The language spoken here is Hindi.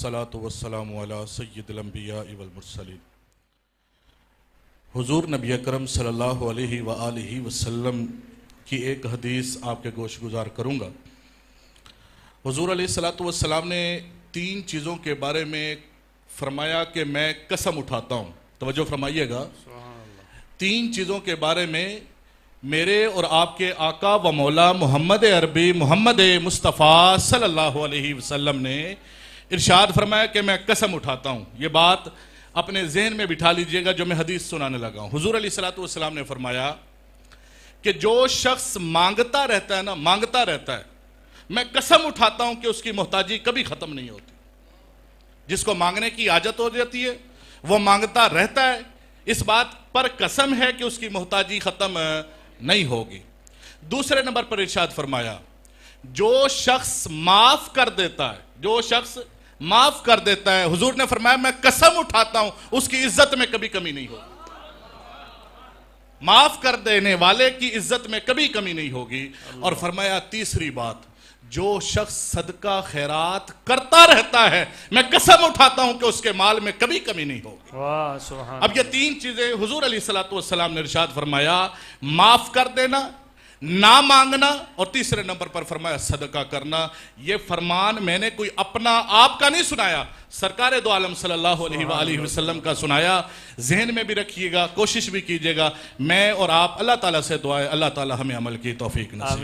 वस्सलातु वस्सलामु अला सय्यिदिल अंबिया वल मुरसलीन। हुजूर नबी अकरम सल्लल्लाहु अलैहि व आलिहि वसल्लम की एक हदीस आपके गोश गुजार करूँगा। हुजूर अलैहिस्सलातु वस्सलाम ने 3 चीज़ों के बारे में फरमाया कि मैं कसम उठाता हूँ। तवज्जो फरमाइएगा। 3 चीज़ों के बारे में मेरे और आपके आका व मौला मोहम्मद अरबी मोहम्मद मुस्तफ़ा सल्लल्लाहु अलैहि वसल्लम ने इरशाद फरमाया कि मैं कसम उठाता हूँ। ये बात अपने जहन में बिठा लीजिएगा जो मैं हदीस सुनाने लगा हूँ। हुजूर अलैहिस्सलातु वस्सलाम ने फरमाया कि जो शख्स मांगता रहता है ना, मांगता रहता है, मैं कसम उठाता हूँ कि उसकी मोहताजी कभी ख़त्म नहीं होती। जिसको मांगने की आदत हो जाती है वो मांगता रहता है, इस बात पर कसम है कि उसकी मोहताजी ख़त्म नहीं होगी। दूसरे नंबर पर इरशाद फरमाया, जो शख्स माफ कर देता है, जो शख्स माफ कर देता है, हुजूर ने फरमाया मैं कसम उठाता हूं उसकी इज्जत में कभी कमी नहीं होगी। माफ कर देने वाले की इज्जत में कभी कमी नहीं होगी। और फरमाया तीसरी बात, जो शख्स सदका खैरात करता रहता है, मैं कसम उठाता हूं कि उसके माल में कभी कमी नहीं होगी। वाह सुभान। अब ये 3 चीजें हुजूर अलैहिस्सलातु वस्सलाम ने इरशाद फरमाया, माफ कर देना, ना मांगना, और तीसरे नंबर पर फरमाया सदका करना। ये फरमान मैंने कोई अपना आपका नहीं सुनाया, सरकार दो आलम सल्लल्लाहु अलैहि वसल्लम का सुनाया। जहन में भी रखिएगा, कोशिश भी कीजिएगा। मैं और आप अल्लाह ताला से दुआ है, अल्लाह ताला हमें अमल की तौफीक नसीब।